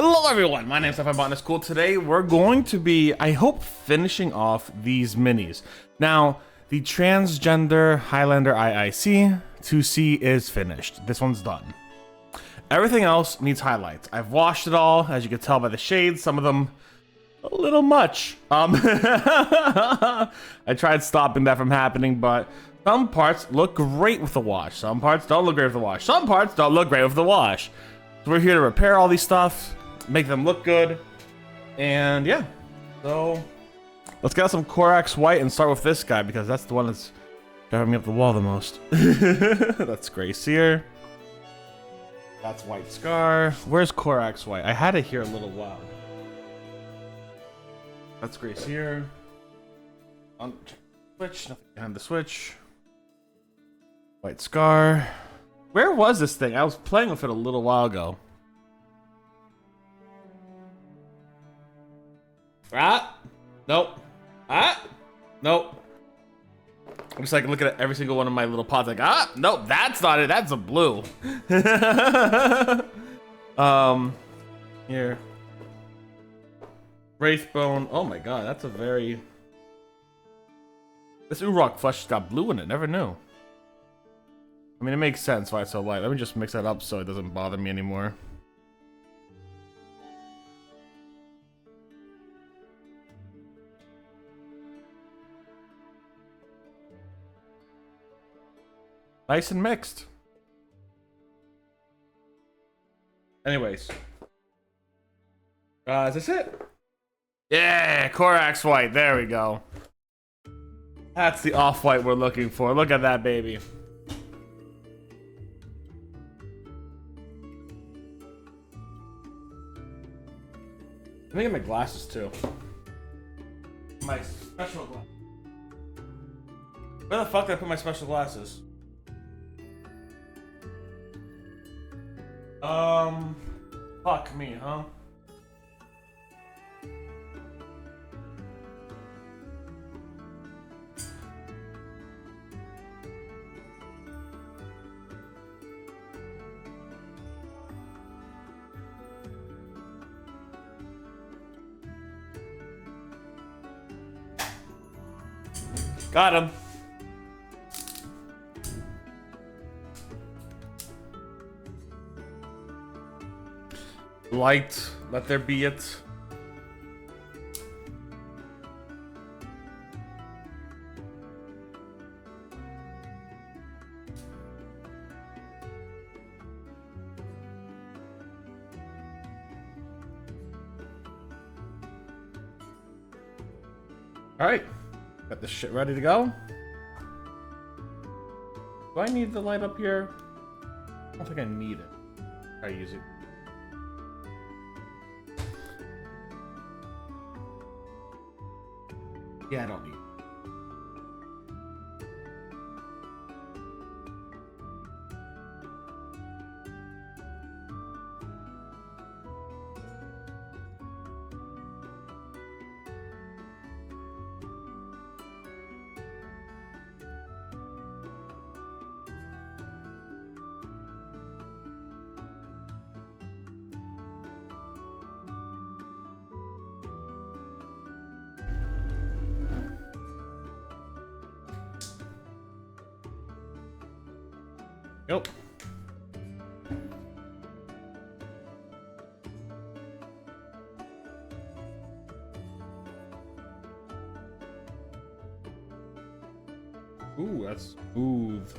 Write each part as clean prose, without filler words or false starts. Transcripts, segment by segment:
Hello everyone, my name's Botanist Cool. Today we're going to be, I hope, finishing off these minis. Now, the transgender Highlander IIC 2C is finished. This one's done. Everything else needs highlights. I've washed it all, as you can tell by the shades, some of them a little much. I tried stopping that from happening, but some parts look great with the wash. Some parts don't look great with the wash. Some parts don't look great with the wash. So we're here to repair all these stuff, make them look good, and yeah. So let's get some Corax White and start with this guy because that's the one that's driving me up the wall the most. That's Gray Seer. That's White Scar. Where's Corax White? I had it here a little while. That's Gray Seer. On switch, nothing behind the switch. White Scar. Where was this thing? I was playing with it a little while ago. Ah, nope. Ah, nope. I'm just like looking at every single one of my little pots like, ah, nope, that's not it. That's a blue. Here. Wraithbone. Oh my god, that's a very... This Urok flesh has got blue in it. Never knew. I mean, it makes sense why it's so light. Let me just mix that up so it doesn't bother me anymore. Nice and mixed. Anyways. Is this it? Yeah, Corax White. There we go. That's the off-white we're looking for. Look at that baby. Let me get my glasses too. My special glasses. Where the fuck did I put my special glasses? Fuck me, huh? Got him. Light, let there be it. All right. Got this shit ready to go. Do I need the light up here? I don't think I need it. I use it. Yeah, I don't need it. Nope. Ooh, that's smooth.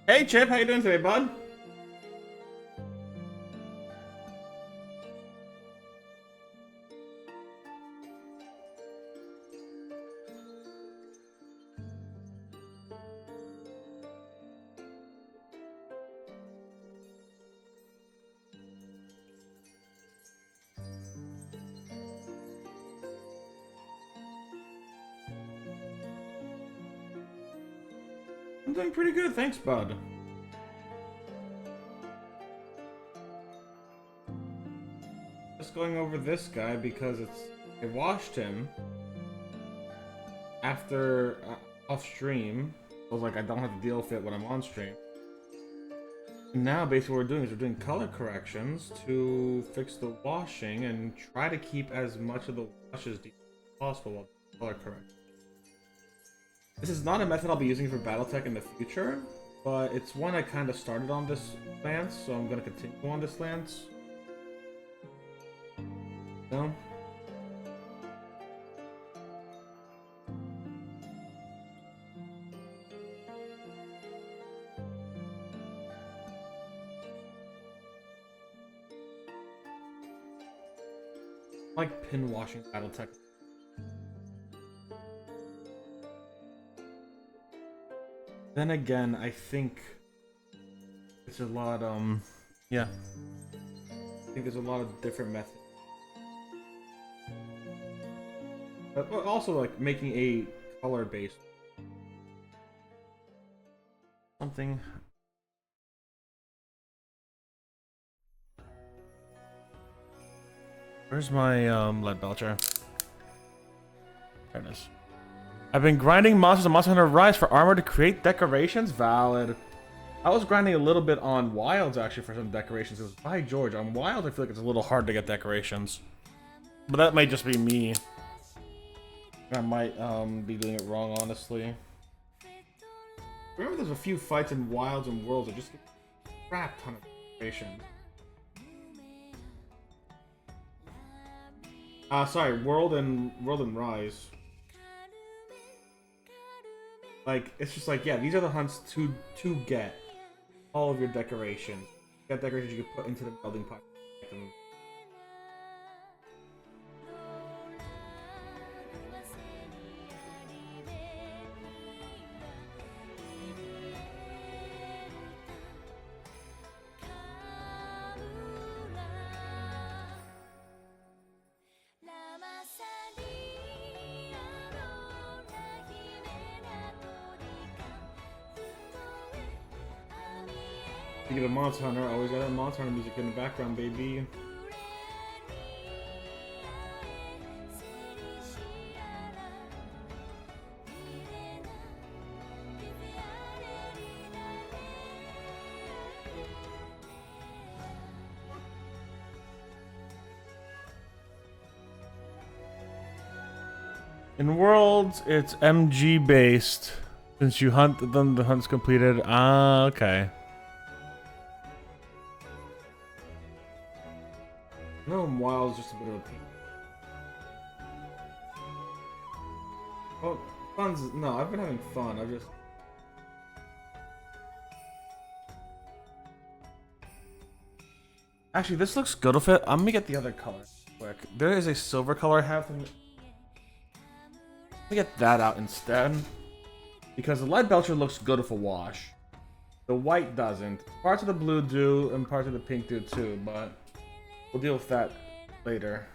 Hey Chip, how you doing today, bud? I'm doing pretty good, thanks, bud. Just going over this guy because I washed him after off stream. I was like, I don't have to deal with it when I'm on stream. And now, basically, what we're doing is we're doing color corrections to fix the washing and try to keep as much of the wash as possible while color correct. This is not a method I'll be using for Battletech in the future, but it's one I kind of started on this lance, so I'm going to continue on this lance. No? I like pin washing Battletech. Then again, I think it's a lot, yeah. I think there's a lot of different methods. But also, like, making a color-based something. Where's my, lead belcher? There it is. I've been grinding monsters on Monster Hunter Rise for armor to create decorations. Valid. I was grinding a little bit on Wilds actually for some decorations. Because by George, on Wilds I feel like it's a little hard to get decorations. But that might just be me. I might be doing it wrong, honestly. Remember, there's a few fights in Wilds and Worlds that just get a crap ton of decorations. Sorry, World and Rise. Like, it's just like, yeah, these are the hunts to get all of your decorations. You got decorations you can put into the building pot. Speaking of Monster Hunter, always got that Monster Hunter music in the background, baby. In Worlds, it's MG based. Since you hunt, then the hunt's completed. Ah, okay. No, Wild's just a bit of a pain. Well, fun's no, I've been having fun. I've just. Actually, this looks good with it. I'm gonna get the other color quick. There is a silver color I have. Let me get that out instead. Because the light belcher looks good with a wash. The white doesn't. Parts of the blue do, and parts of the pink do too, but we'll deal with that later.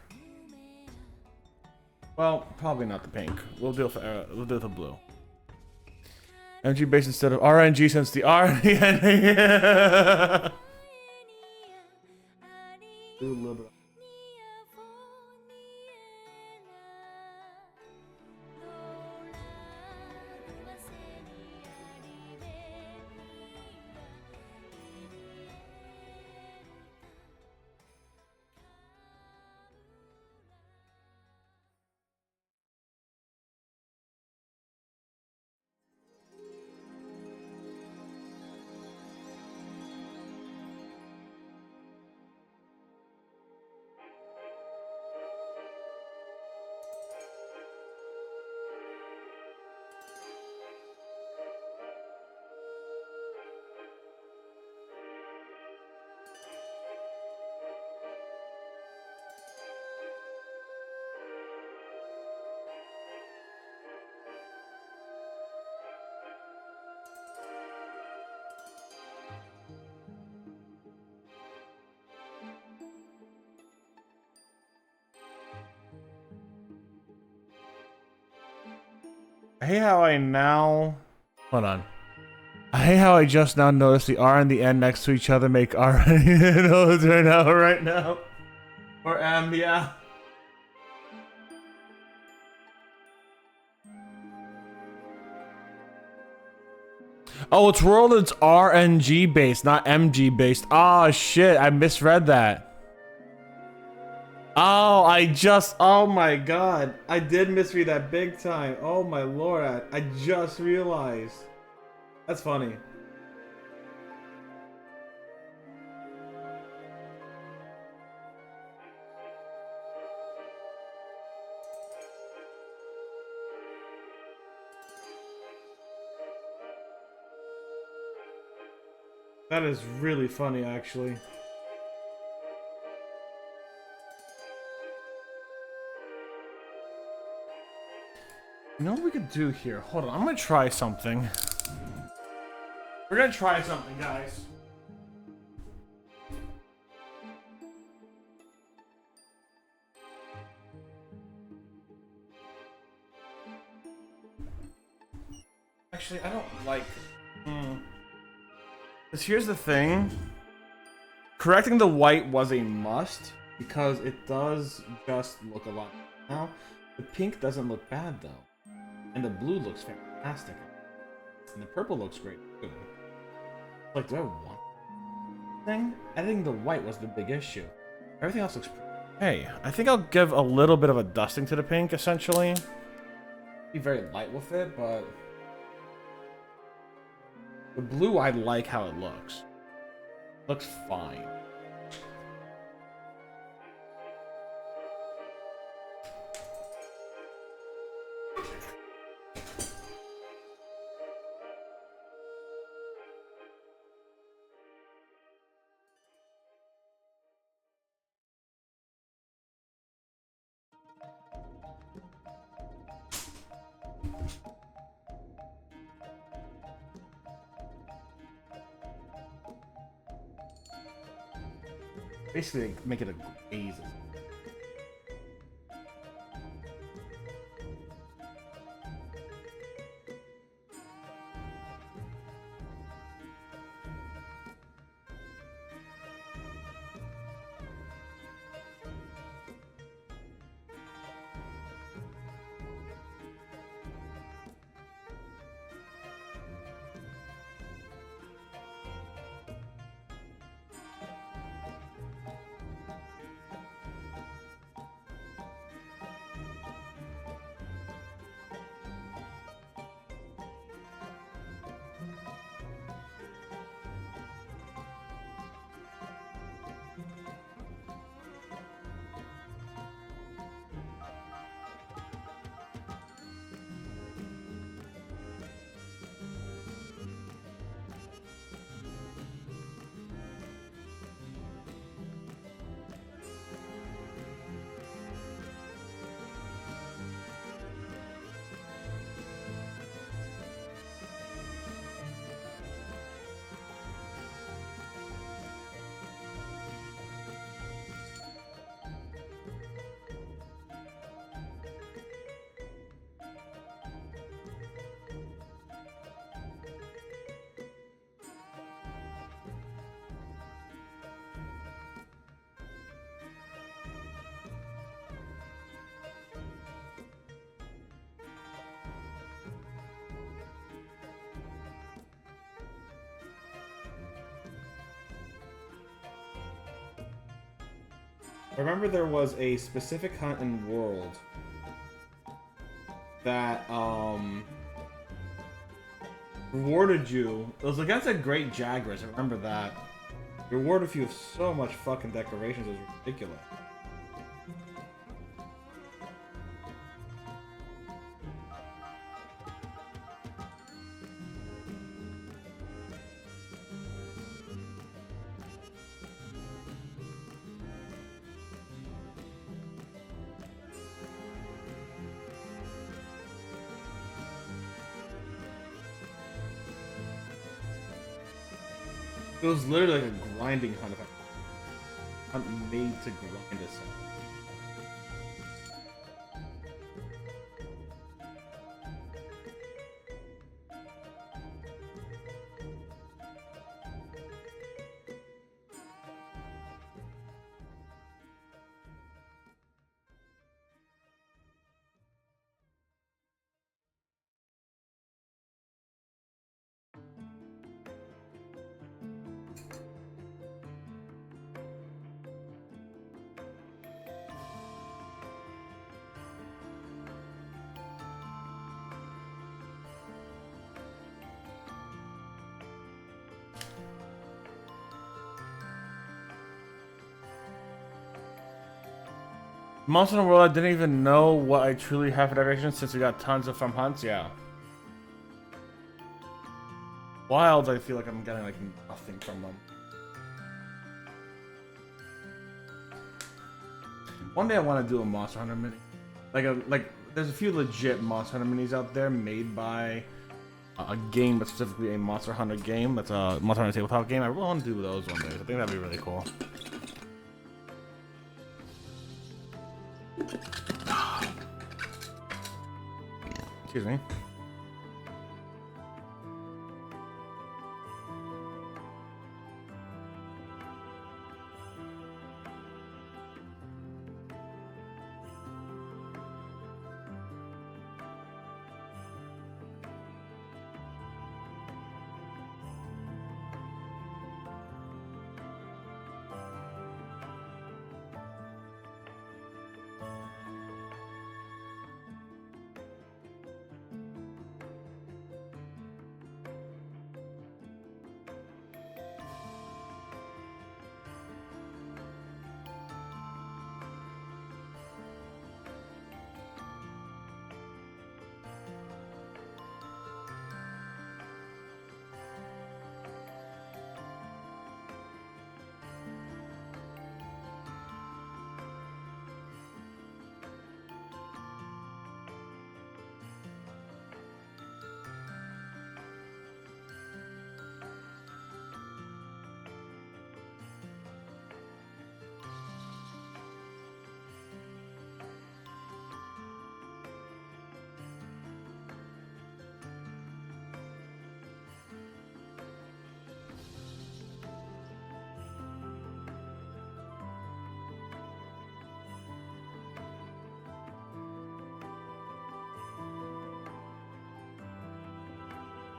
Well, probably not the pink. We'll deal with the blue. MG base instead of RNG since the RNG. Do a little bit. I hate how I now... Hold on. I hate how I just now noticed the R and the N next to each other make R nodes right now. Or M, yeah. Oh, it's world, it's RNG based, not MG based. Oh shit, I misread that. Oh, oh my god. I did misread that big time. Oh my lord, I just realized. That's funny. That is really funny, actually. You know what we could do here? Hold on, I'm gonna try something. We're gonna try something, guys. Actually, I don't like... Because here's the thing. Correcting the white was a must, because it does just look a lot now. The pink doesn't look bad, though. And the blue looks fantastic. And the purple looks great, too. Like, do I want thing? I think the white was the big issue. Everything else looks pretty. Hey, I think I'll give a little bit of a dusting to the pink, essentially. Be very light with it, but... The blue, I like how it looks. Looks fine. Basically, make it a glaze. I remember there was a specific hunt in World that rewarded you. It was against a great Jaguars. I remember that. It rewarded you with so much fucking decorations. It was ridiculous. It was literally like a grinding hunt. Hunt made to grind itself. Monster Hunter World, I didn't even know what I truly have for decorations since we got tons of from hunts. Yeah. Wilds, I feel like I'm getting like nothing from them. One day I want to do a Monster Hunter mini. There's a few legit Monster Hunter minis out there made by a game, but specifically a Monster Hunter game. That's a Monster Hunter tabletop game. I really want to do those one day. I think that'd be really cool. Excuse me.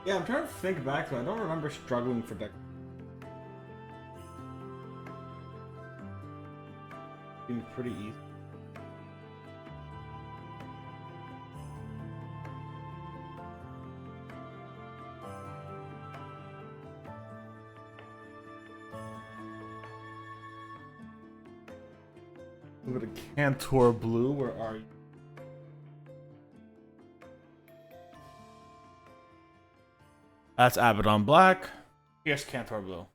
Yeah, I'm trying to think back to it. I don't remember struggling for deck. Being pretty easy. A little bit of Cantor Blue, where are you? That's Abaddon Black. Here's Cantor Blue.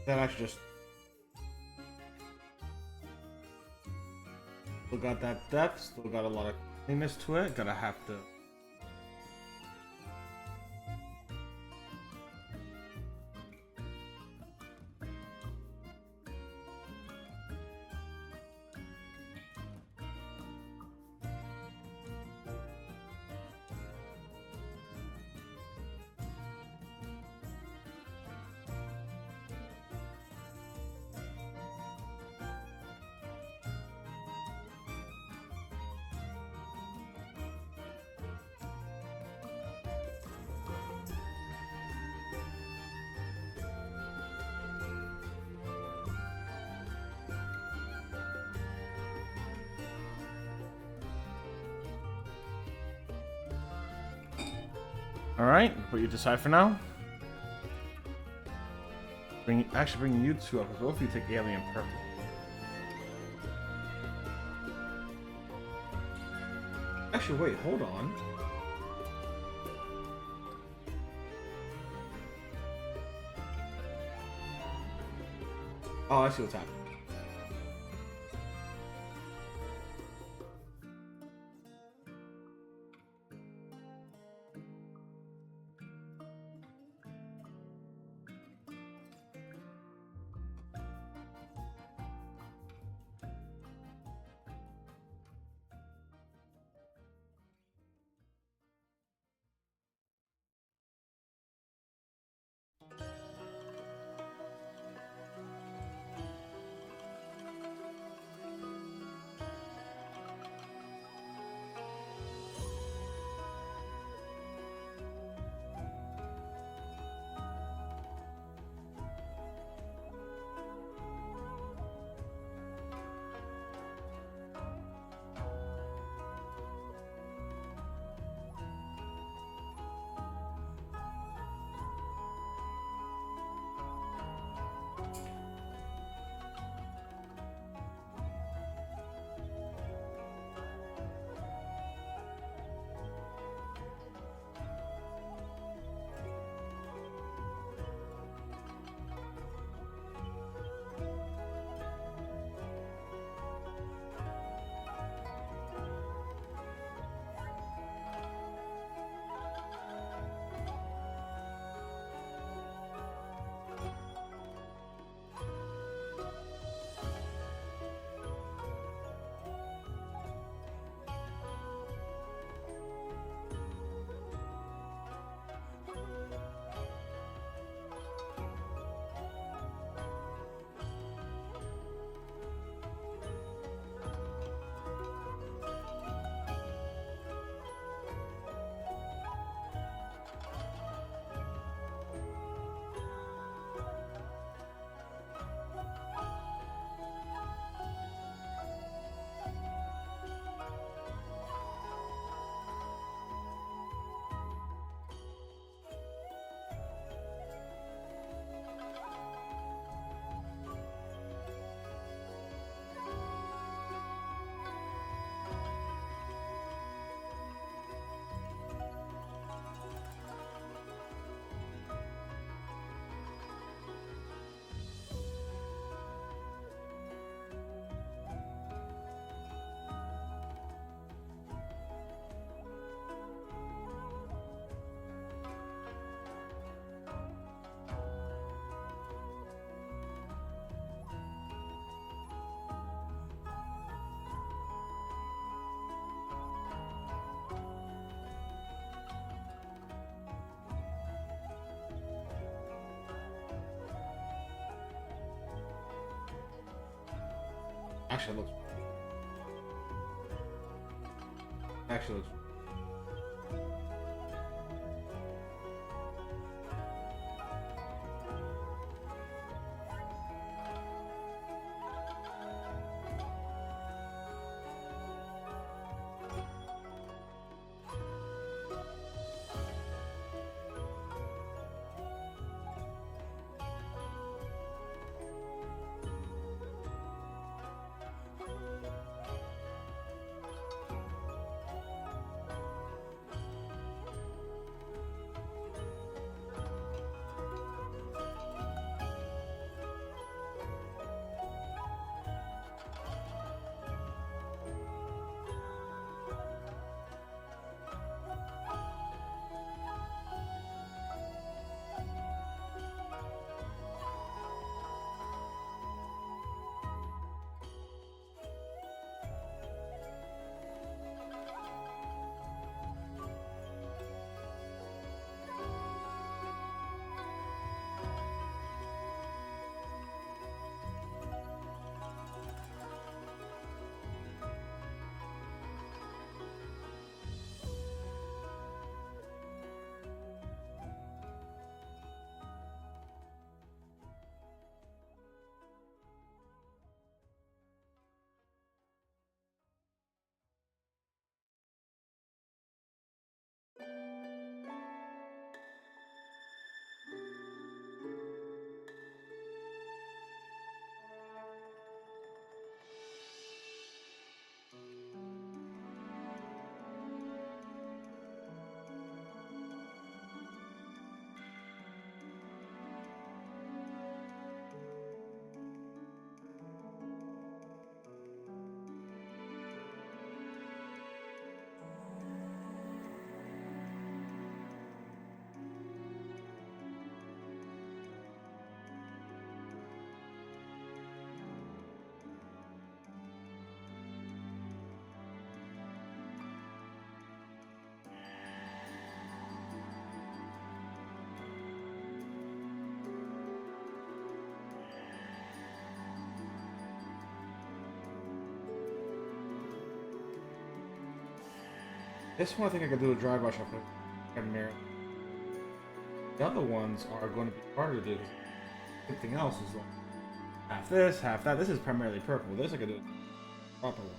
That actually just still got that depth, still got a lot of cleanness to it. Gotta have to. All right, put you to the side for now. Bring you two up as well if you take alien purple. Actually, wait, hold on. Oh, I see what's happening. Actually, it looks. This one I think I could do a dry brush up and mirror. The other ones are going to be harder to do. Everything else is like half this, half that. This is primarily purple. This I could do a proper one.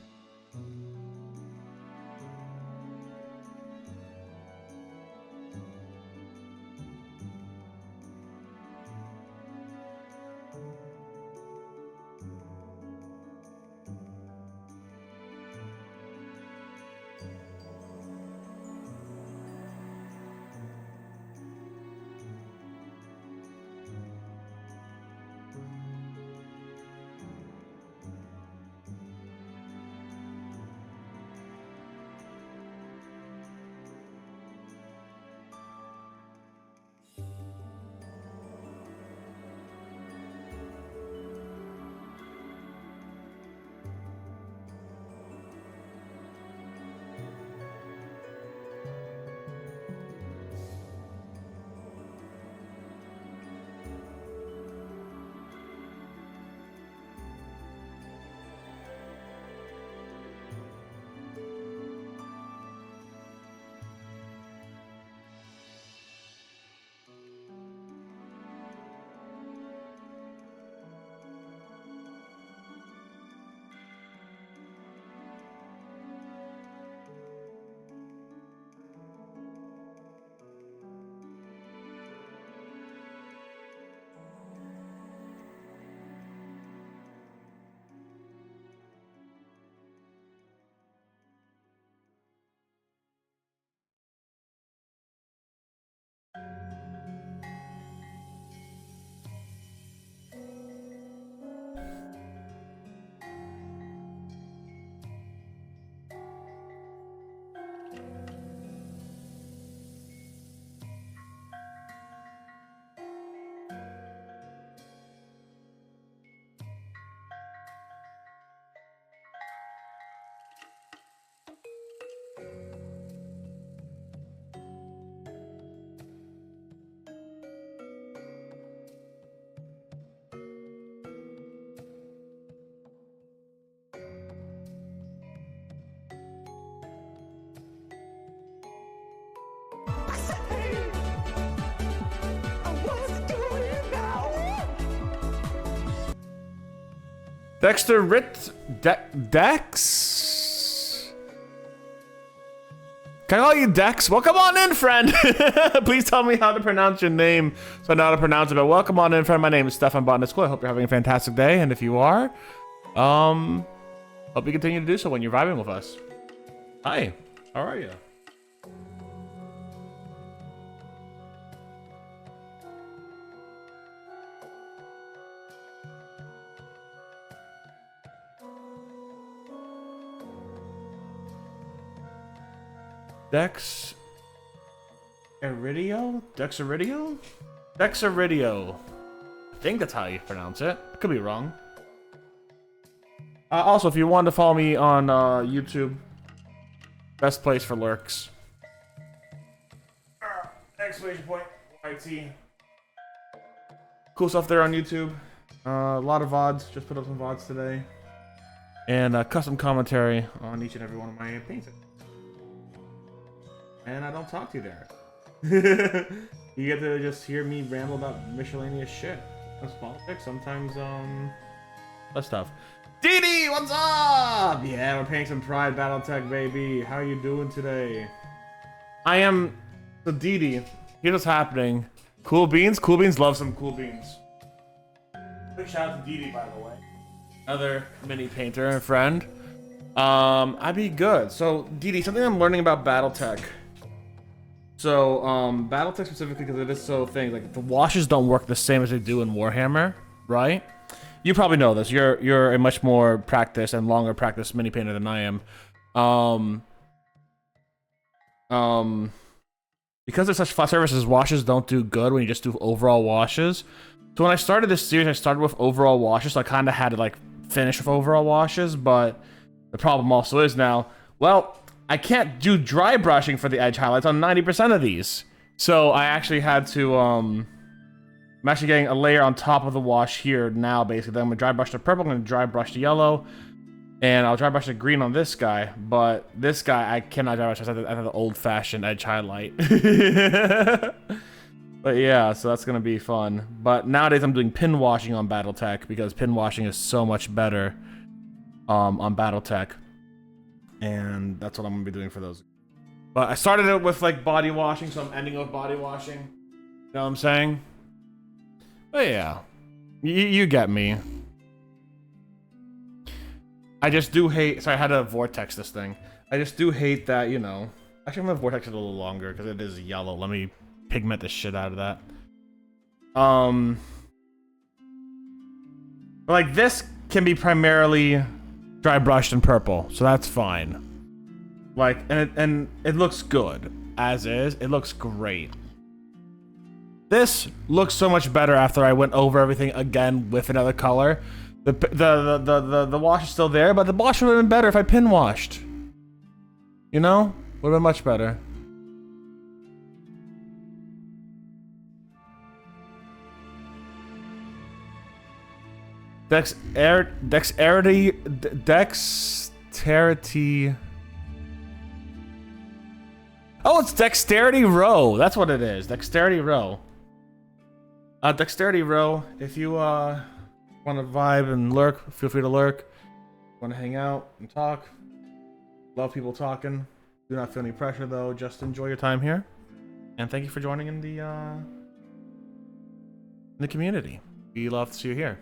Dexter Dex? Can I call you Dex? Well, come on in, friend. Please tell me how to pronounce your name so I know how to pronounce it. But welcome on in, friend. My name is Stefan Botanist Cool. I hope you're having a fantastic day. And if you are, hope you continue to do so when you're vibing with us. Hi, how are you? Dex Iridio? Dex Iridio? Dex Iridio. I think that's how you pronounce it. I could be wrong. Also, if you want to follow me on YouTube, best place for lurks. Exclamation point, YT. Cool stuff there on YouTube. A lot of VODs. Just put up some VODs today. And custom commentary on each and every one of my paintings. And I don't talk to you there. You get to just hear me ramble about miscellaneous shit. Sometimes politics, sometimes that stuff. Didi, what's up? Yeah, we're playing some Pride Battletech, baby. How are you doing today? I am so Didi. Here's what's happening. Cool Beans? Cool Beans love some Cool Beans. Big shout out to Didi, by the way. Another mini painter and friend. I'd be good. So Didi, something I'm learning about Battletech. So, Battletech specifically, because it is so things like the washes don't work the same as they do in Warhammer, right? You probably know this. You're a much more practiced and longer practiced mini painter than I am. Because there's such flat surfaces, washes don't do good when you just do overall washes. So when I started this series, I started with overall washes, so I kind of had to like finish with overall washes. But the problem also is now, well, I can't do dry brushing for the edge highlights on 90% of these. So I actually had to, I'm actually getting a layer on top of the wash here now, basically. I'm gonna dry brush the purple, I'm gonna dry brush the yellow. And I'll dry brush the green on this guy, but this guy I cannot dry brush. I have the old-fashioned edge highlight. But yeah, so that's gonna be fun. But nowadays I'm doing pin washing on BattleTech because pin washing is so much better on BattleTech, and that's what I'm gonna be doing for those. But I started it with like body washing, so I'm ending with body washing. You know what I'm saying? But yeah, you get me. I just do hate. Sorry, I had to vortex this thing. I just do hate that, you know. Actually, I'm gonna vortex it a little longer because it is yellow. Let me pigment the shit out of that. Like this can be primarily dry brushed in purple, so that's fine. Like, and it looks good as is. It looks great. This looks so much better after I went over everything again with another color. The wash is still there, but the wash would have been better if I pin washed. You know, would have been much better. Dexterity. Oh, it's dexterity row. That's what it is. Dexterity row. Dexterity row. If you want to vibe and lurk, feel free to lurk. Want to hang out and talk? Love people talking. Do not feel any pressure though. Just enjoy your time here. And thank you for joining in the community. We love to see you here.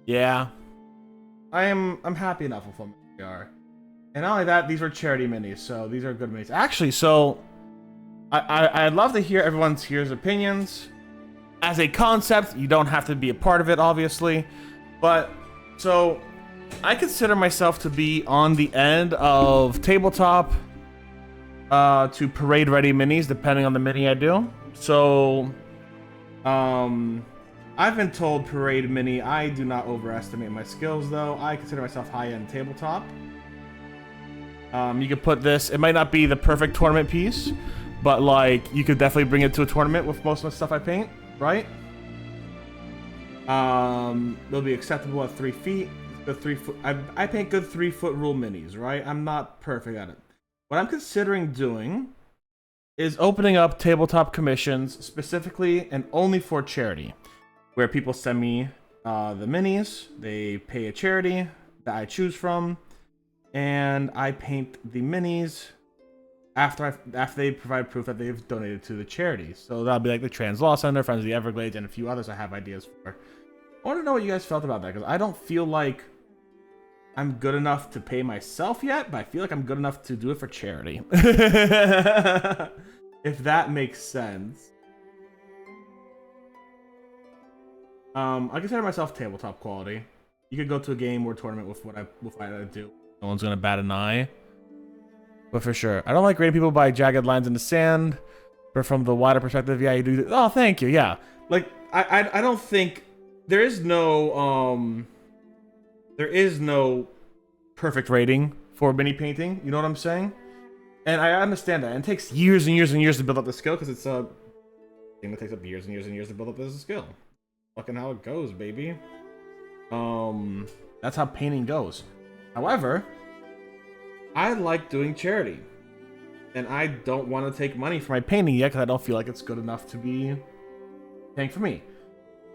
Yeah, I'm happy enough with them. They are, and not only that, these were charity minis, so these are good minis. Actually, so I'd love to hear everyone's here's opinions. As a concept, you don't have to be a part of it, obviously, but so I consider myself to be on the end of tabletop to parade ready minis, depending on the mini I do. So, I've been told parade mini. I do not overestimate my skills though. I consider myself high-end tabletop. You could put this, it might not be the perfect tournament piece, but like you could definitely bring it to a tournament with most of the stuff I paint, right? They'll be acceptable at 3 feet. Good 3 foot. I paint good 3-foot rule minis, right? I'm not perfect at it. What I'm considering doing is opening up tabletop commissions specifically and only for charity, where people send me the minis, they pay a charity that I choose from, and I paint the minis after they provide proof that they've donated to the charity. So that'll be like the Trans Law Center, Friends of the Everglades, and a few others I have ideas for. I want to know what you guys felt about that, because I don't feel like I'm good enough to pay myself yet, but I feel like I'm good enough to do it for charity. If that makes sense. I consider myself tabletop quality. You could go to a game or tournament with what I do. No one's gonna bat an eye. But for sure, I don't like grading people by jagged lines in the sand. But from the wider perspective, yeah, you do. Oh, thank you. Yeah, like I don't think there is no perfect rating for mini painting. You know what I'm saying? And I understand that. And it takes years and years and years to build up the skill, because it's a thing that takes up years and years and years to build up as a skill. Fucking how it goes, baby. That's how painting goes. However, I like doing charity, and I don't want to take money for my painting yet because I don't feel like it's good enough to be paying for me.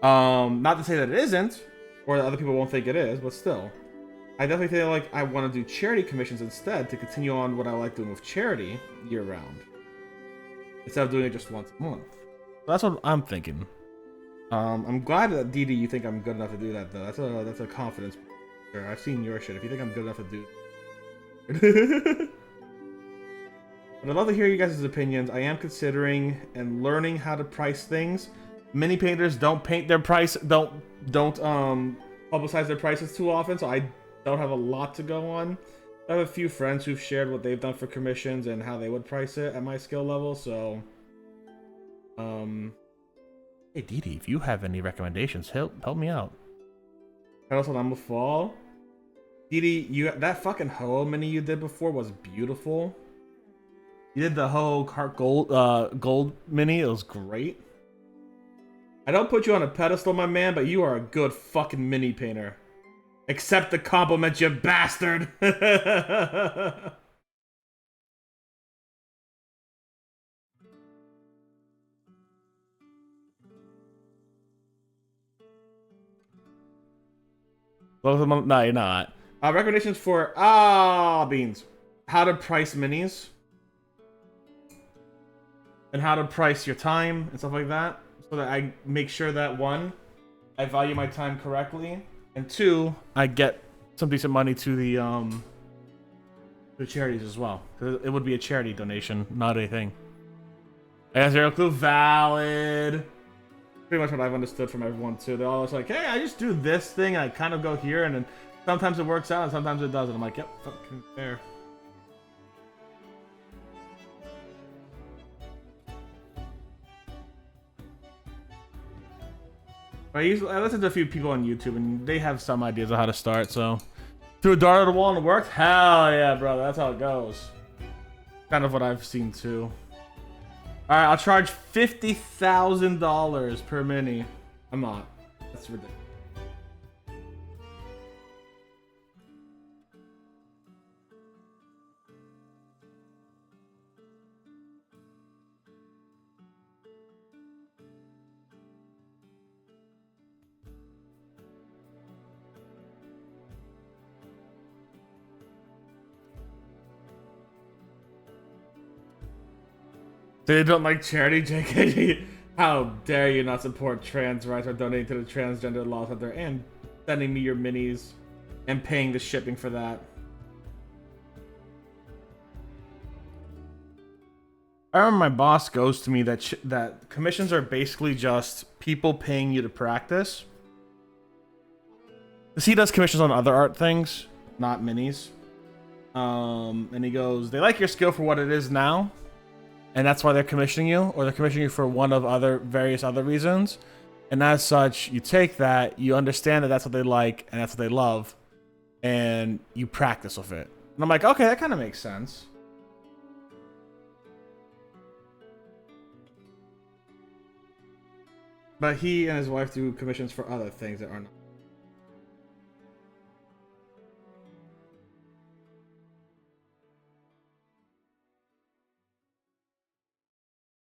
Not to say that it isn't, or that other people won't think it is, but still, I definitely feel like I want to do charity commissions instead to continue on what I like doing with charity year round, instead of doing it just once a month. So that's what I'm thinking. I'm glad that DD you think I'm good enough to do that though. That's a confidence. I've seen your shit. If you think I'm good enough to do but I'd love to hear you guys' opinions. I am considering and learning how to price things. Many painters don't paint their price, don't publicize their prices too often, so I don't have a lot to go on. I have a few friends who've shared what they've done for commissions and how they would price it at my skill level, so hey Didi, if you have any recommendations, help me out. And also, I'm a fall. Didi, that fucking Ho mini you did before was beautiful. You did the Ho Heart Gold mini. It was great. I don't put you on a pedestal, my man, but you are a good fucking mini painter. Accept the compliment, you bastard! No, you're not. Recommendations for beans. How to price minis. And how to price your time and stuff like that. So that I make sure that one, I value my time correctly. And two, I get some decent money to the charities as well. Because it would be a charity donation, not anything. I got 0 clue. Valid. Pretty much what I've understood from everyone too. They're always like, hey, I just do this thing, I kind of go here, and then sometimes it works out and sometimes it doesn't. I'm like, yep, fucking fair. I listen to a few people on YouTube and they have some ideas of how to start, so threw a dart at the wall and it worked? Hell yeah, brother, that's how it goes. Kind of what I've seen too. Alright, I'll charge $50,000 per mini. I'm not. That's ridiculous. They don't like charity, JK. How dare you not support trans rights or donate to the transgender law center and sending me your minis and paying the shipping for that. I remember my boss goes to me that that commissions are basically just people paying you to practice. Because he does commissions on other art things, not minis. And he goes, they like your skill for what it is now. And that's why they're commissioning you, or they're commissioning you for one of various other reasons. And as such, you take that, you understand that that's what they like and that's what they love, and you practice with it. And I'm like, okay, that kind of makes sense. But he and his wife do commissions for other things that are not.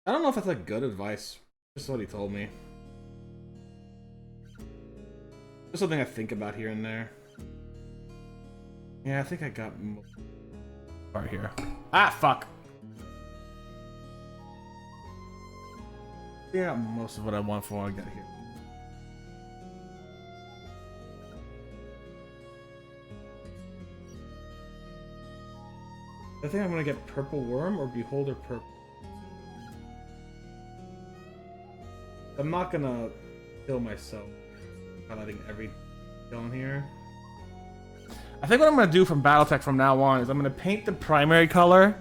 I don't know if that's like good advice. Just what he told me. Just something I think about here and there. Yeah, I think I got part here. Ah, fuck. I think I got most of what I want for when I get here. I think I'm gonna get Purple Worm or Beholder Purple. I'm not gonna kill myself by letting every down here. I think what I'm gonna do from Battletech from now on is I'm gonna paint the primary color,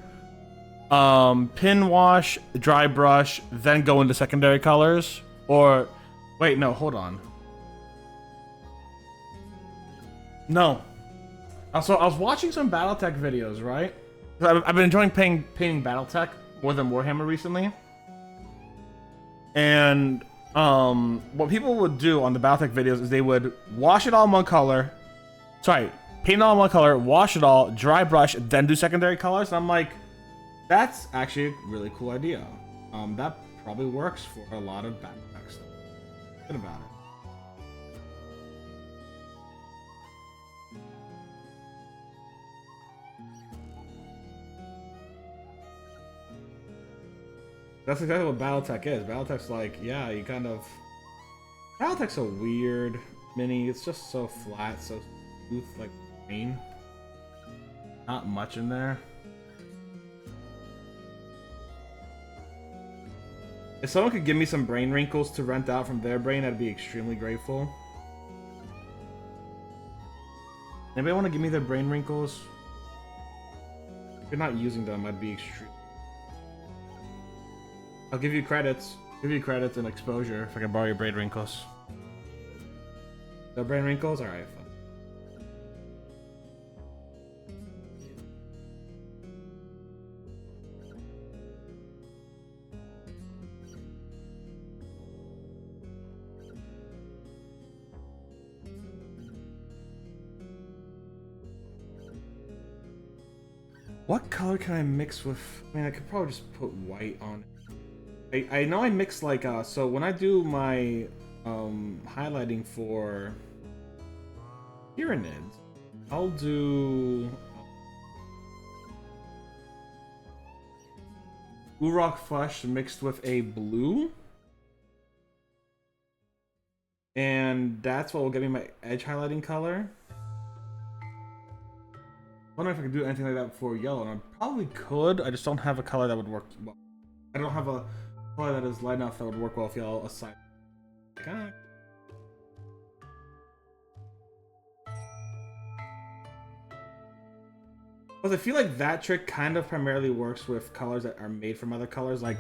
pin wash, dry brush, then go into secondary colors. Or wait, no, hold on. No. Also, I was watching some Battletech videos, right? I've been enjoying painting Battletech more than Warhammer recently. And what people would do on the Battletech videos is they would wash it all in one color. Sorry, paint it all in one color, wash it all, dry brush, then do secondary colors. And I'm like, that's actually a really cool idea. That probably works for a lot of Battletech stuff. Think about it. That's exactly what Battletech is. Battletech's like, yeah, you kind of... Battletech's a weird mini. It's just so flat, so smooth, like rain. Not much in there. If someone could give me some brain wrinkles to rent out from their brain, I'd be extremely grateful. Anybody want to give me their brain wrinkles? If you're not using them, I'd be extreme. I'll give you credits. Give you credits and exposure if I can borrow your brain wrinkles. No brain wrinkles? Alright, fine. What color can I mix with? I mean, I could probably just put white on it. I know I mix like, so when I do my highlighting for pyramids, I'll do Blue Rock Flush mixed with a blue. And that's what will give me my edge highlighting color. I wonder if I could do anything like that for yellow, and I probably could. I just don't have a color that would work well. I don't have a color that is light enough that would work well with yellow aside. God. Because I feel like that trick kind of primarily works with colors that are made from other colors. Like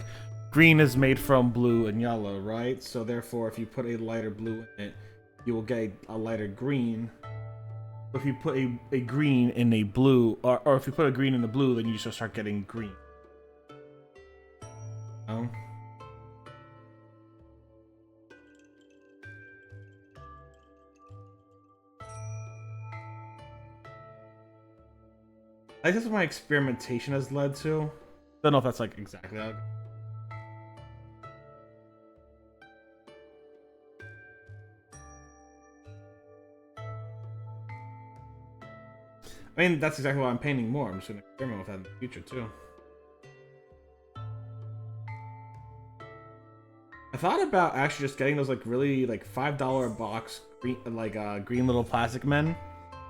green is made from blue and yellow, right? So therefore, if you put a lighter blue in it, you will get a lighter green. If you put a green in a blue, or if you put a green in the blue, then you just start getting green. Oh. I guess what my experimentation has led to. Don't know if that's like exactly how. I mean, that's exactly why I'm painting more. I'm just gonna experiment with that in the future too. I thought about actually just getting those like really like $5 box green green little plastic men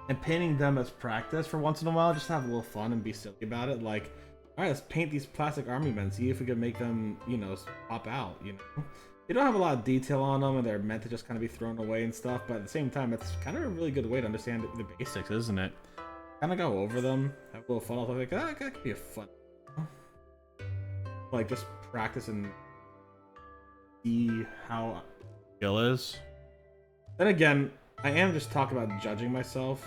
and painting them as practice for once in a while, just to have a little fun and be silly about it. Like, all right, let's paint these plastic army men, see if we can make them, you know, pop out. You know, they don't have a lot of detail on them, and they're meant to just kind of be thrown away and stuff. But at the same time, it's kind of a really good way to understand the basics, isn't it? Kind of go over them, have a little fun. I'll like, that could be a fun, like just practice and see how skill is. Then again, I am just talking about judging myself.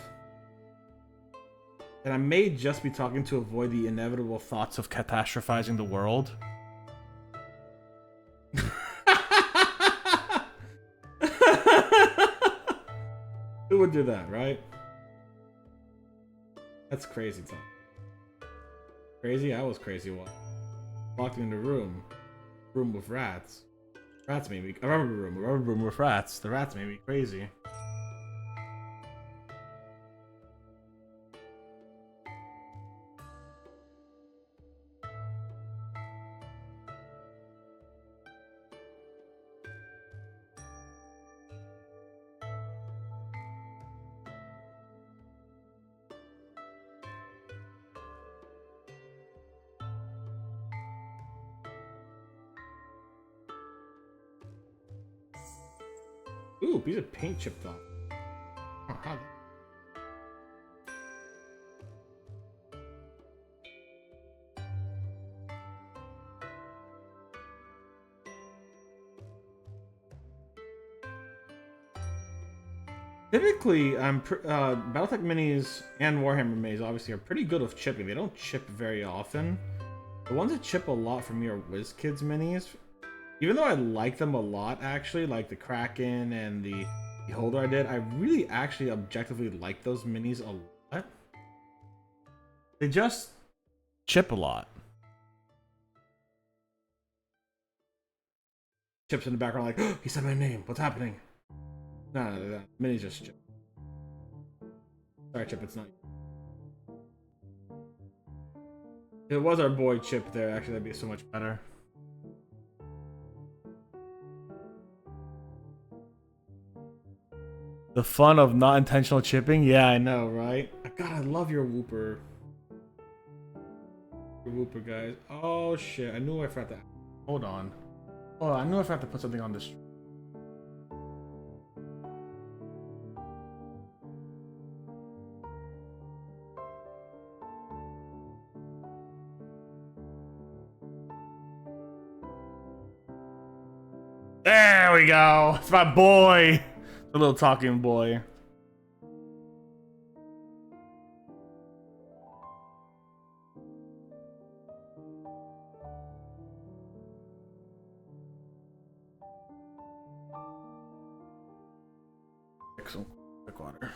And I may just be talking to avoid the inevitable thoughts of catastrophizing the world. Who would do that, right? That's crazy talk. Crazy? I was crazy once. Walked into a room with rats. Rats made me. I remember a room with rats. The rats made me crazy. Ooh, piece of paint chipped off. Oh, how? Typically, Battletech minis and Warhammer minis obviously are pretty good with chipping. They don't chip very often. The ones that chip a lot for me are WizKids minis. Even though I like them a lot, actually, like the Kraken and the Beholder I did, I really actually objectively like those minis a lot. They just chip a lot. Chips in the background like, oh, he said my name, what's happening? No, minis just chip. Sorry, Chip, it's not you. If it was our boy Chip there, actually that'd be so much better. The fun of not intentional chipping? Yeah, I know, right? God, I love your Whooper. Your Whooper, guys. Oh, shit. I knew I forgot to... Hold on. Oh, I knew I forgot to put something on this. There we go. It's my boy. The little talking boy. Some quick water.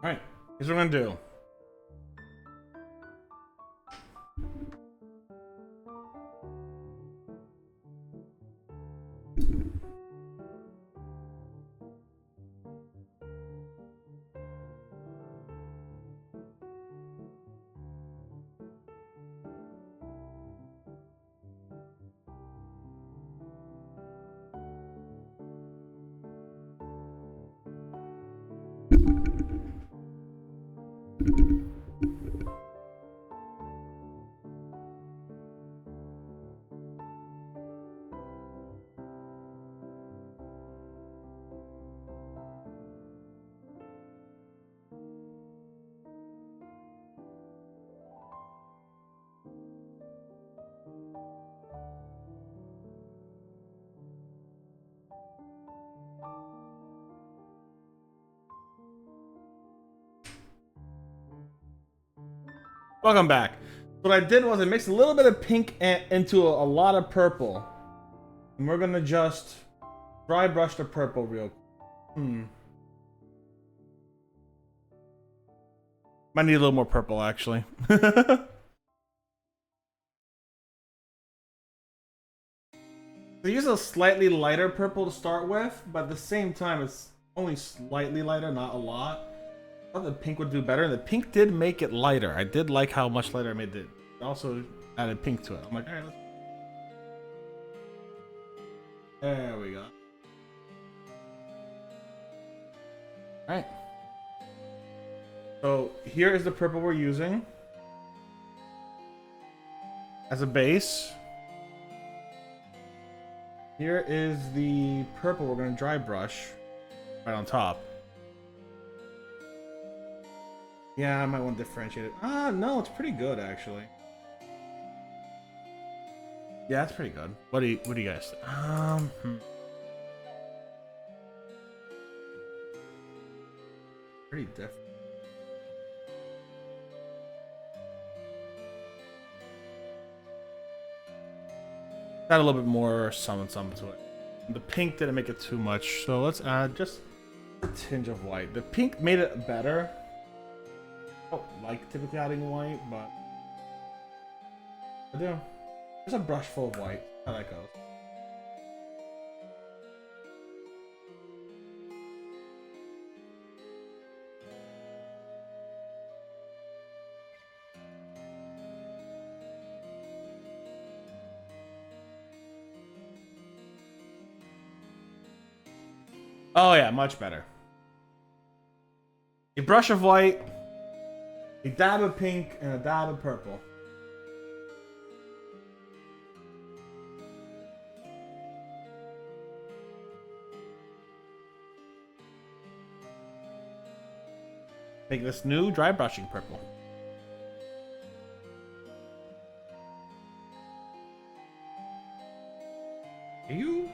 Alright, here's what we're gonna do. Welcome back. What I did was I mixed a little bit of pink into a lot of purple. And we're gonna just dry brush the purple real quick. Might need a little more purple actually. I use a slightly lighter purple to start with, but at the same time it's only slightly lighter, not a lot. I thought the pink would do better, and the pink did make it lighter. I did like how much lighter I made it. It also added pink to it. I'm like, alright, let's... There we go. Alright. So here is the purple we're using as a base. Here is the purple we're going to dry brush right on top. Yeah, I might want to differentiate it. Ah, no, it's pretty good actually. Yeah, it's pretty good. What do you guys think? Pretty different. Add a little bit more some to it. The pink didn't make it too much, so let's add just a tinge of white. The pink made it better. I don't like typically adding white, but I do. There's a brush full of white. How that goes. Oh yeah, much better. A brush of white, a dab of pink, and a dab of purple. Make this new dry brushing purple. You?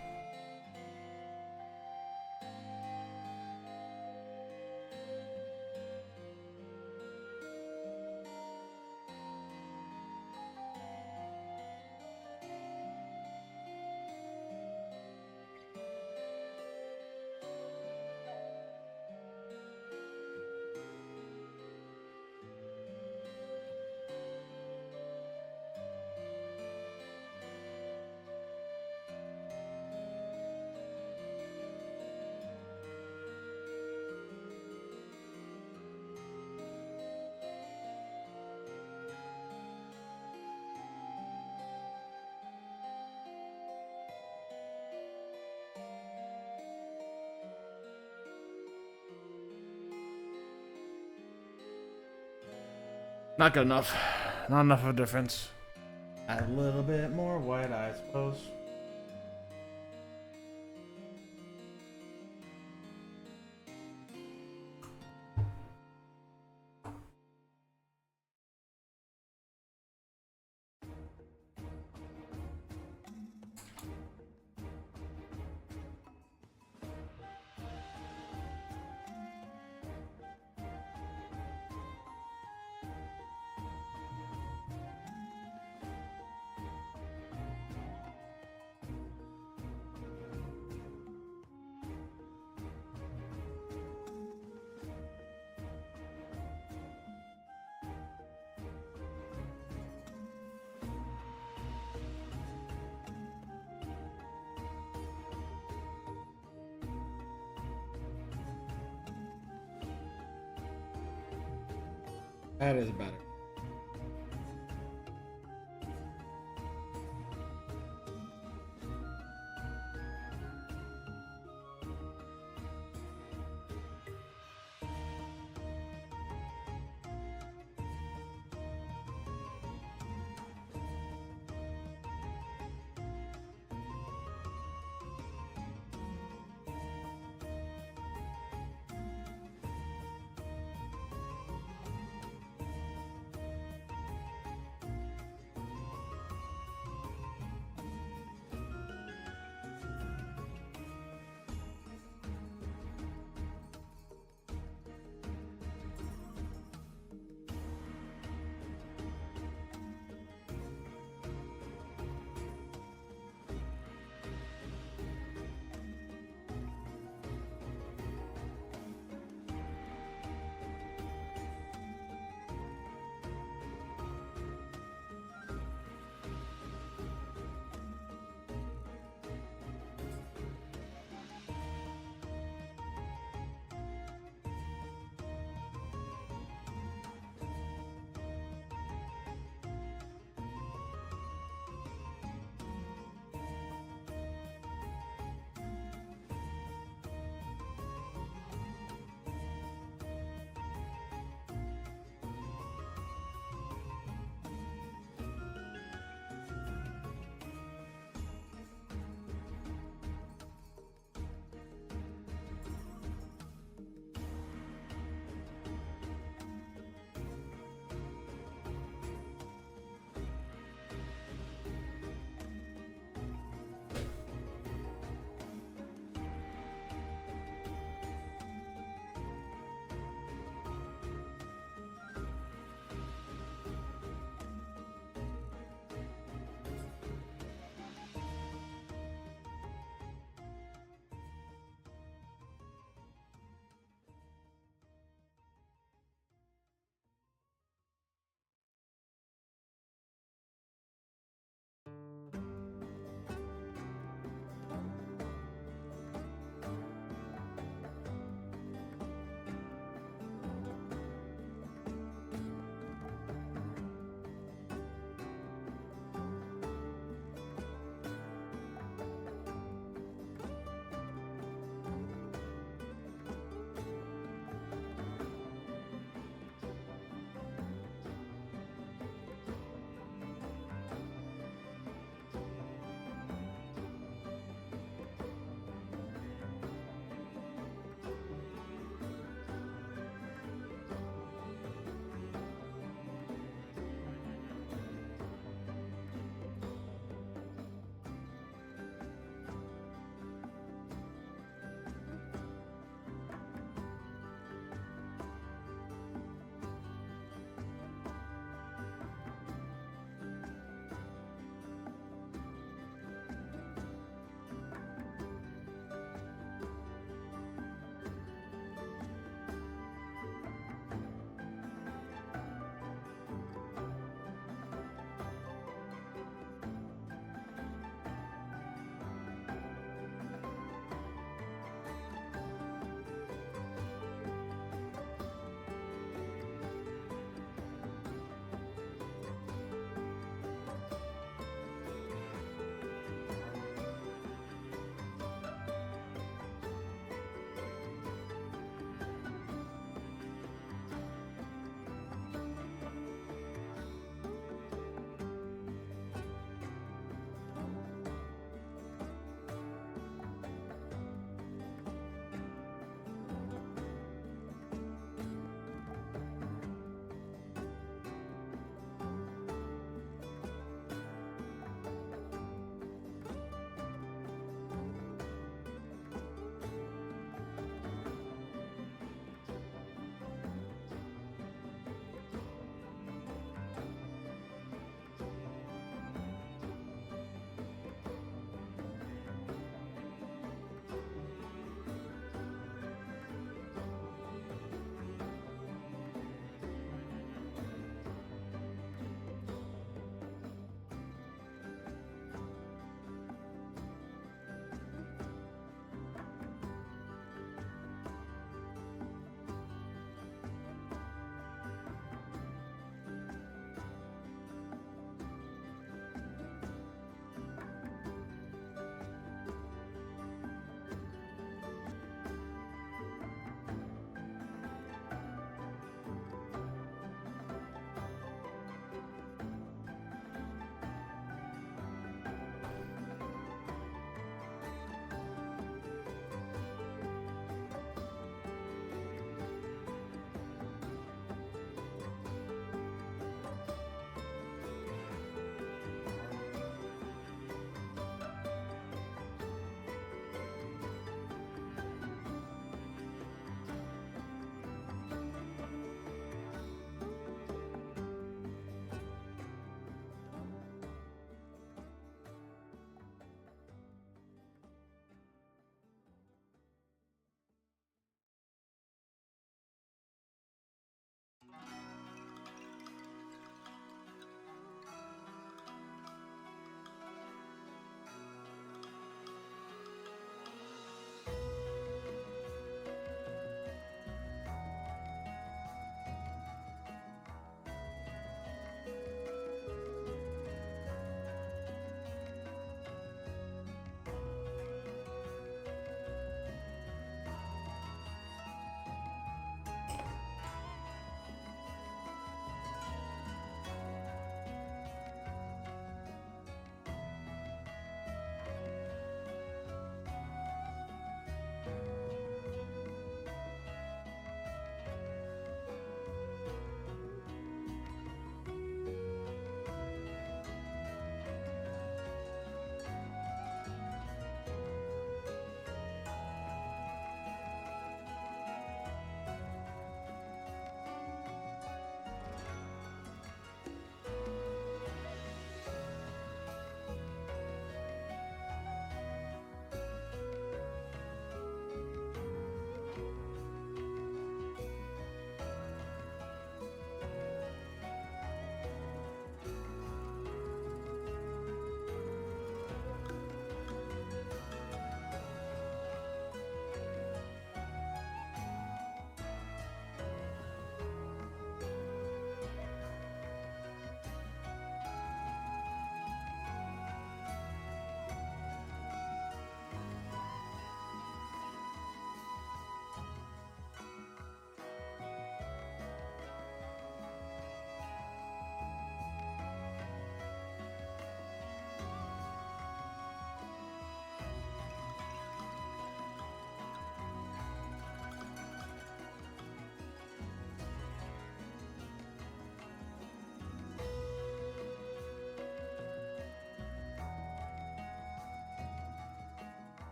Not good enough. Not enough of a difference. Add a little bit more white, I suppose. That is better.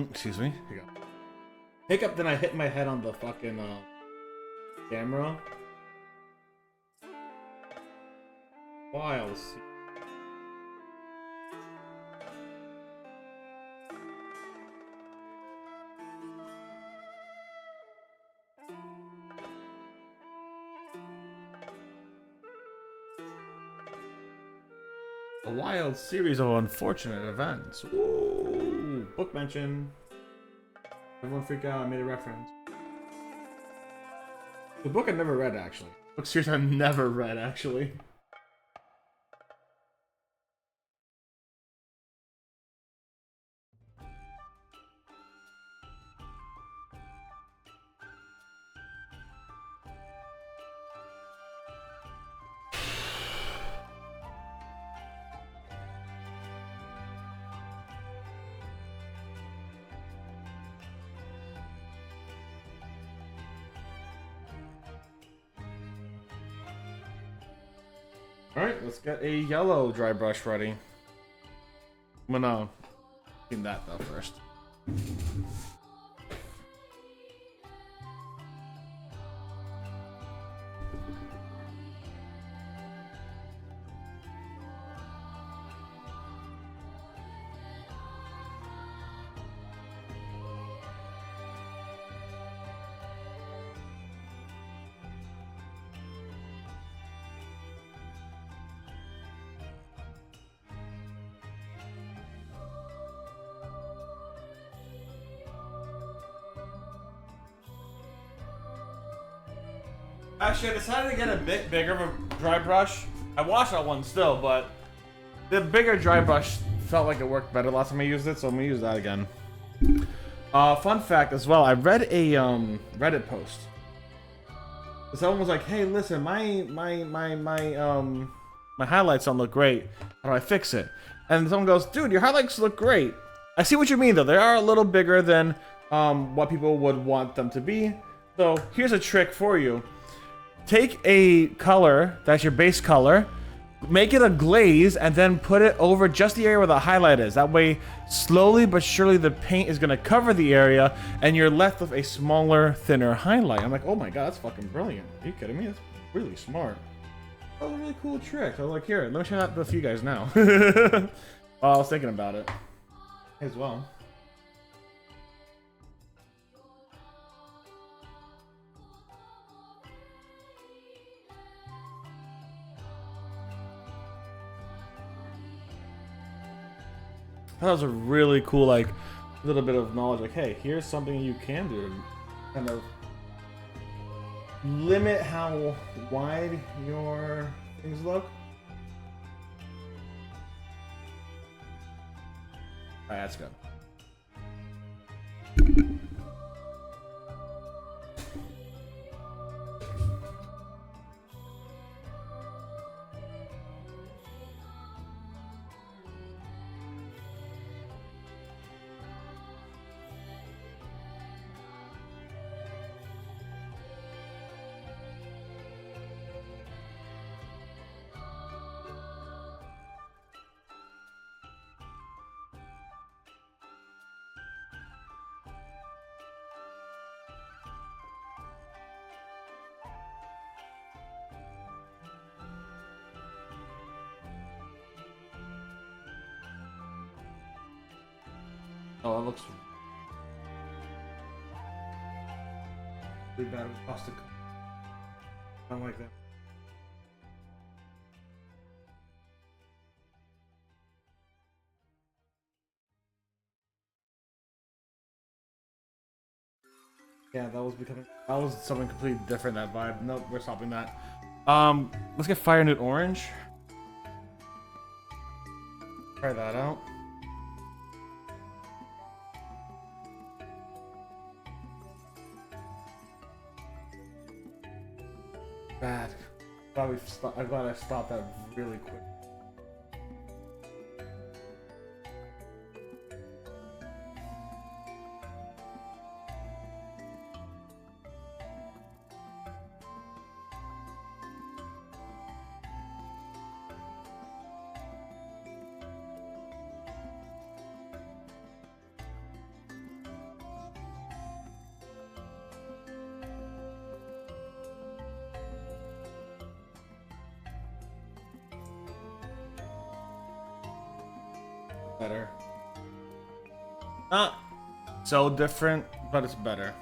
Excuse me. Here you go. Hiccup, then I hit my head on the fucking camera. Wild. A wild series of unfortunate events. Ooh, book mention. Everyone freak out, I made a reference. The book I never read, actually. Book series I never read, actually. Alright, let's get a yellow dry brush ready. I'm gonna clean that though first. Actually, I decided to get a bit bigger of a dry brush. I washed that one still, but the bigger dry brush felt like it worked better last time I used it, so I'm gonna use that again. Fun fact as well, I read a Reddit post. Someone was like, "Hey, listen, my highlights don't look great. How do I fix it?" And someone goes, "Dude, your highlights look great. I see what you mean though. They are a little bigger than what people would want them to be. So here's a trick for you." Take a color that's your base color, make it a glaze, and then put it over just the area where the highlight is. That way, slowly but surely, the paint is going to cover the area, and you're left with a smaller, thinner highlight. I'm like, oh my god, that's fucking brilliant. Are you kidding me? That's really smart. That was a really cool trick. I was like, here, let me show that to you guys now. I was thinking about it as well. That was a really cool, like, little bit of knowledge. Like, hey, here's something you can do to kind of limit how wide your things look. Alright, that's good. Oh, that looks really bad with plastic. I don't like that. Yeah, that was something completely different, that vibe. Nope, we're stopping that. Let's get Fire Nude Orange. Try that out. Bad. I'm glad I stopped that really quick. Better. Not so different, but it's better.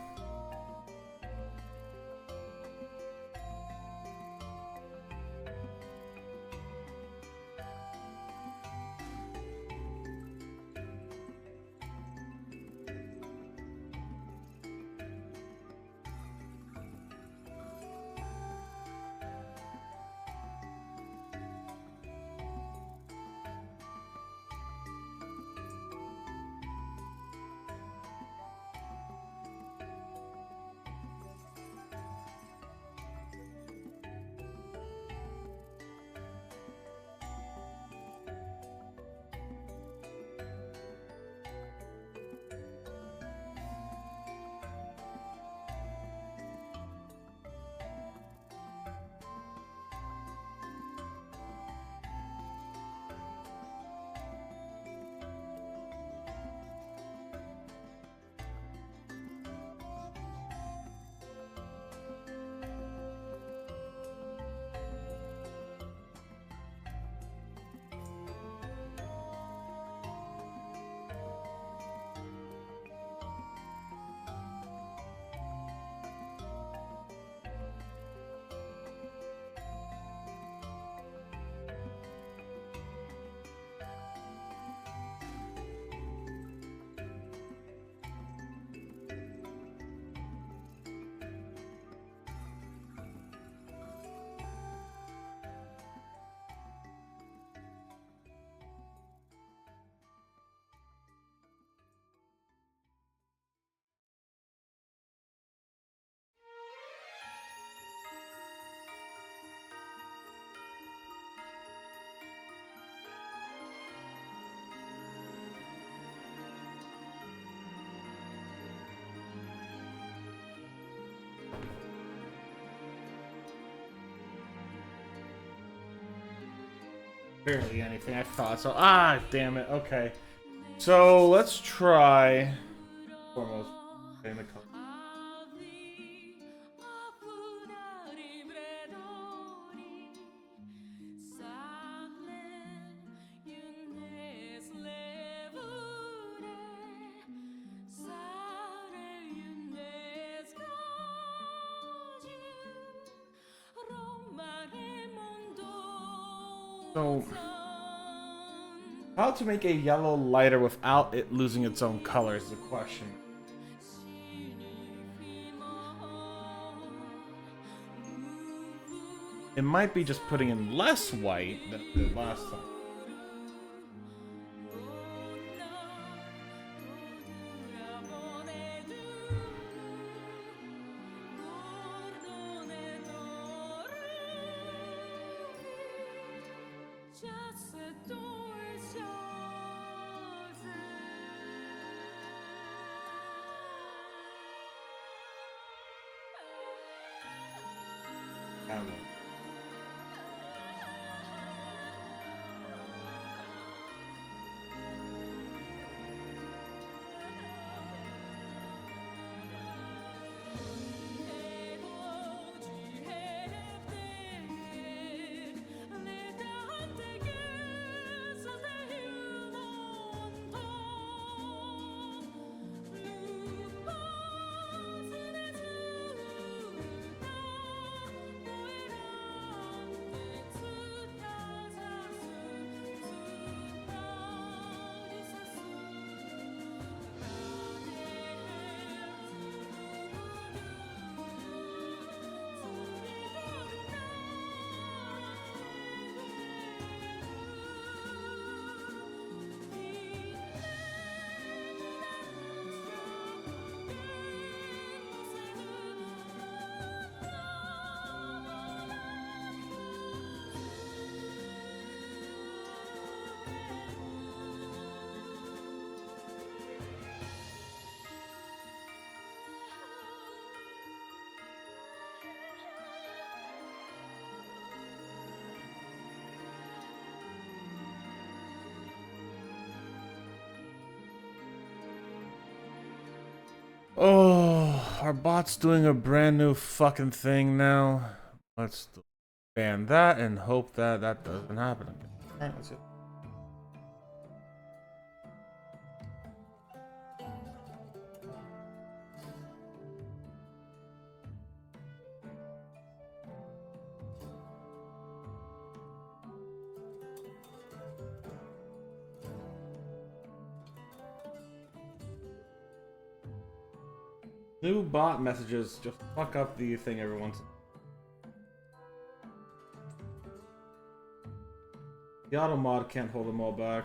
Barely anything, I thought so. Ah, damn it. Okay. So let's try foremost in the color. So, how to make a yellow lighter without it losing its own color is the question. It might be just putting in less white than it did last time. I don't know. Oh, our bot's doing a brand new fucking thing now. Let's ban that and hope that that doesn't happen again. Alright, that's it. New bot messages just fuck up the thing every once in a while. The auto mod can't hold them all back.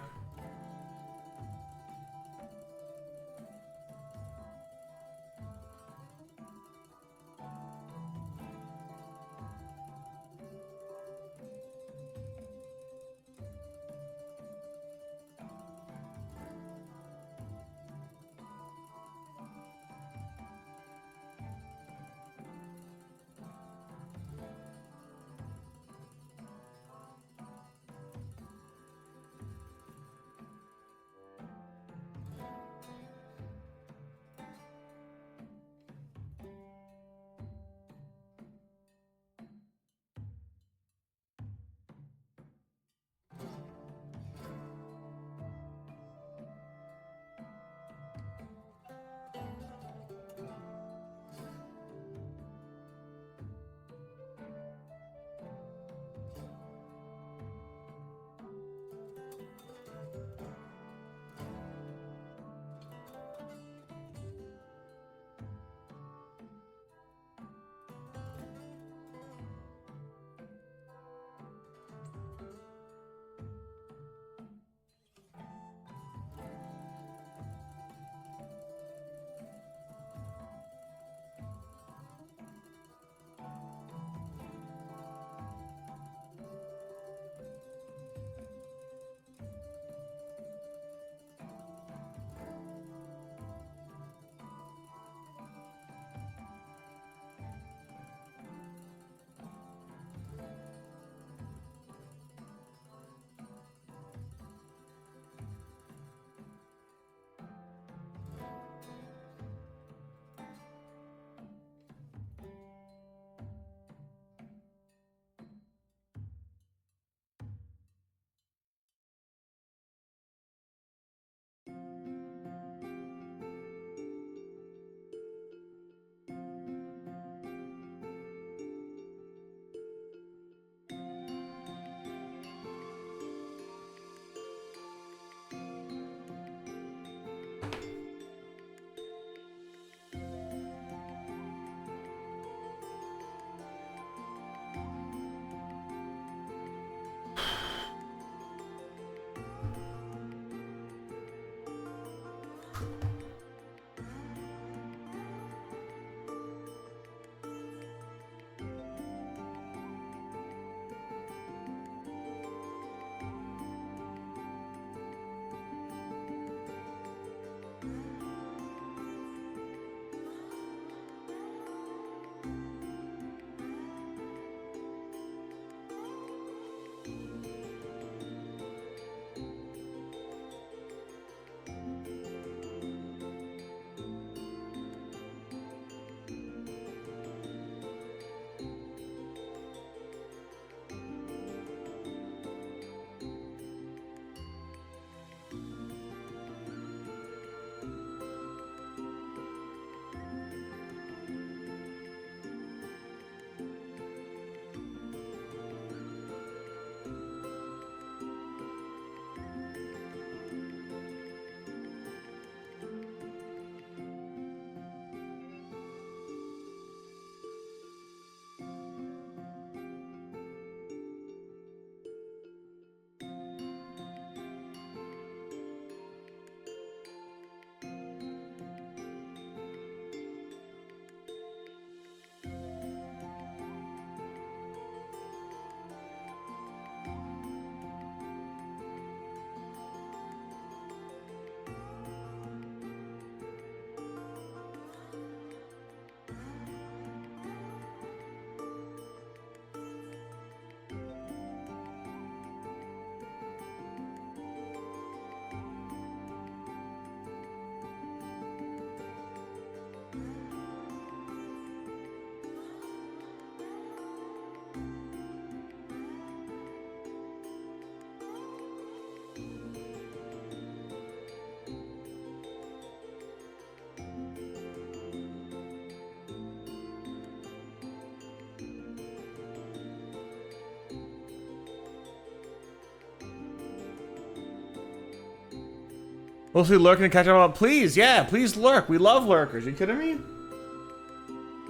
Mostly lurking to catch up. Please, yeah, please lurk. We love lurkers. You kidding me?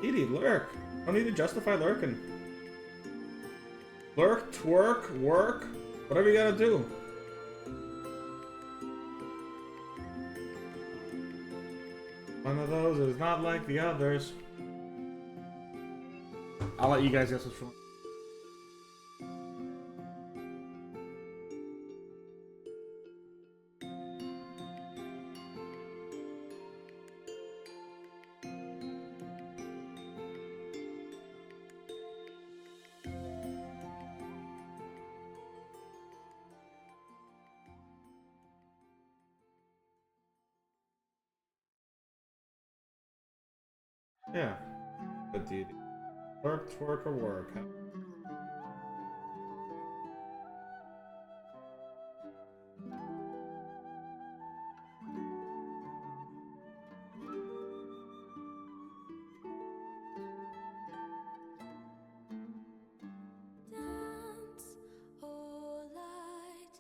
Edie, lurk. Don't need to justify lurking. Lurk, twerk, work, whatever you gotta do. One of those is not like the others. I'll let you guys guess what's wrong. Yeah. Good deed. Work, twerk, or work. Dance, oh light,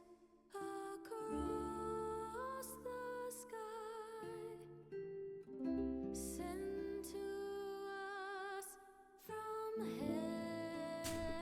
across the sky. Send to us from heaven.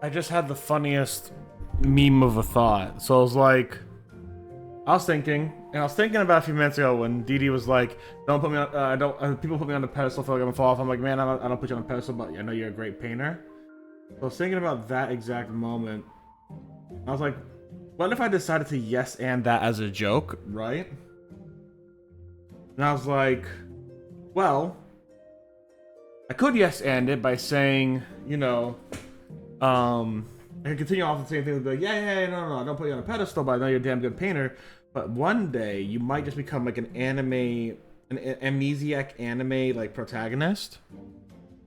I just had the funniest meme of a thought. So I was like, I was thinking about a few minutes ago when Dee was like, "Don't put me on, people put me on the pedestal, feel like I'm gonna fall off." I'm like, man, I don't put you on a pedestal, but I know you're a great painter. So I was thinking about that exact moment. I was like, what if I decided to yes and that as a joke, right? And I was like, well, I could yes and it by saying, you know, I could continue off the same thing, be like, yeah, no, don't put you on a pedestal, but I know you're a damn good painter. But one day you might just become like an amnesiac anime like protagonist,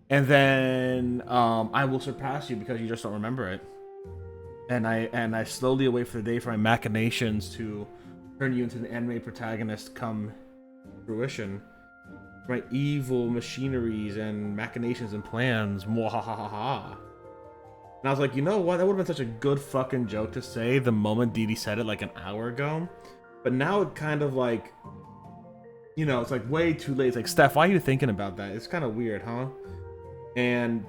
and then I will surpass you because you just don't remember it. And I slowly wait for the day for my machinations to turn you into an anime protagonist come fruition. My evil machineries and machinations and plans. Mwahahaha. And I was like, you know what? That would have been such a good fucking joke to say the moment Dee said it like an hour ago. But now it kind of like, you know, it's like way too late. It's like, Steph, why are you thinking about that? It's kind of weird, huh? And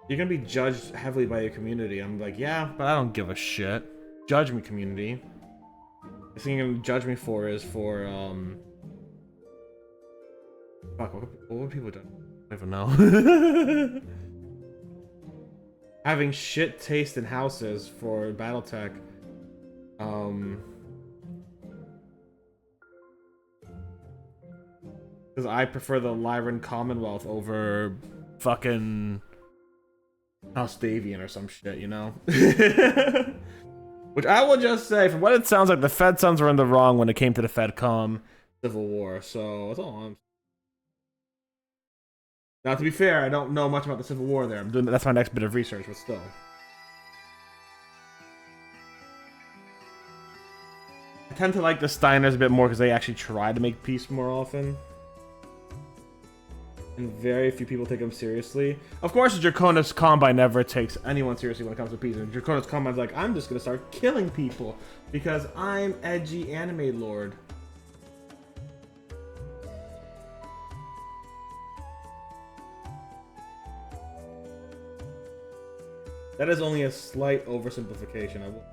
you're gonna be judged heavily by your community. I'm like, yeah, but I don't give a shit. Judge me, community. The thing you're gonna judge me for is for, fuck, what would people do? I don't even know. Having shit taste in houses for Battletech. Because I prefer the Lyran Commonwealth over fucking Alstavian or some shit, you know? Which I will just say, from what it sounds like, the Fed Sons were in the wrong when it came to the FedCom Civil War, so that's all I'm saying. Now, to be fair, I don't know much about the Civil War there. That's my next bit of research, but still. I tend to like the Steiners a bit more because they actually try to make peace more often. And very few people take them seriously. Of course, Draconis Combine never takes anyone seriously when it comes to peace. And Draconis Combine's like, I'm just gonna start killing people because I'm edgy anime lord. That is only a slight oversimplification. I will.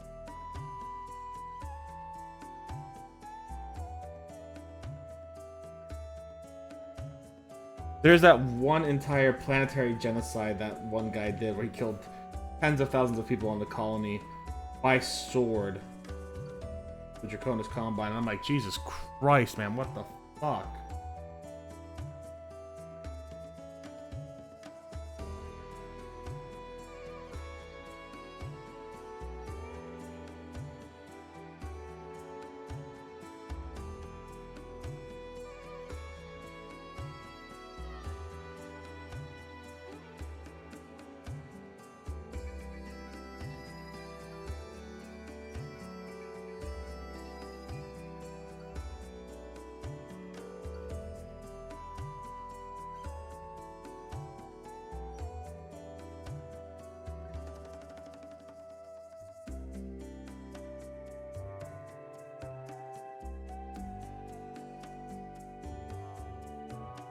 There's that one entire planetary genocide that one guy did where he killed tens of thousands of people on the colony by sword. The Draconis Combine. And I'm like, Jesus Christ, man, what the fuck?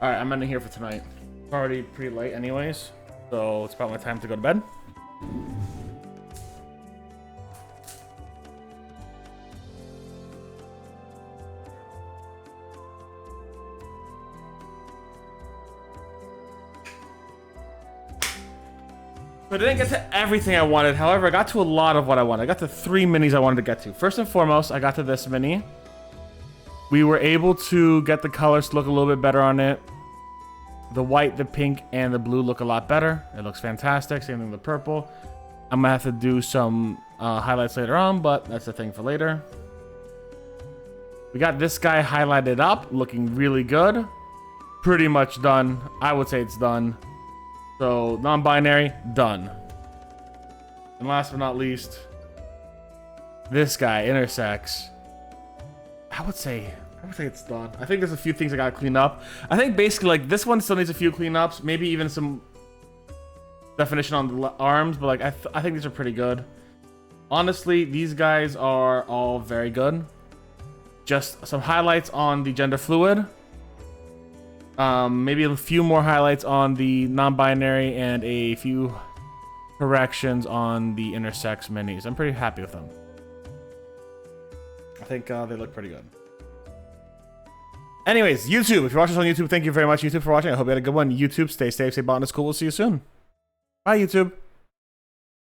Alright, I'm ending here for tonight. It's already pretty late anyways, so it's about my time to go to bed. So I didn't get to everything I wanted, however, I got to a lot of what I wanted. I got to 3 minis I wanted to get to. First and foremost, I got to this mini. We were able to get the colors to look a little bit better on it. The white, the pink, and the blue look a lot better. It looks fantastic. Same thing with the purple. I'm gonna have to do some highlights later on, but that's a thing for later. We got this guy highlighted up, looking really good. Pretty much done. I would say it's done. So, non-binary, done. And last but not least, this guy, intersex. I would say it's done. I think there's a few things I gotta clean up. I think basically like this one still needs a few cleanups, maybe even some definition on the arms, but like I think these are pretty good. Honestly, these guys are all very good. Just some highlights on the gender fluid. Maybe a few more highlights on the non-binary and a few corrections on the intersex minis. I'm pretty happy with them. I think they look pretty good. Anyways, YouTube. If you're watching this on YouTube, thank you very much, YouTube, for watching. I hope you had a good one. YouTube, stay safe, stay Botanist Cool. We'll see you soon. Bye, YouTube.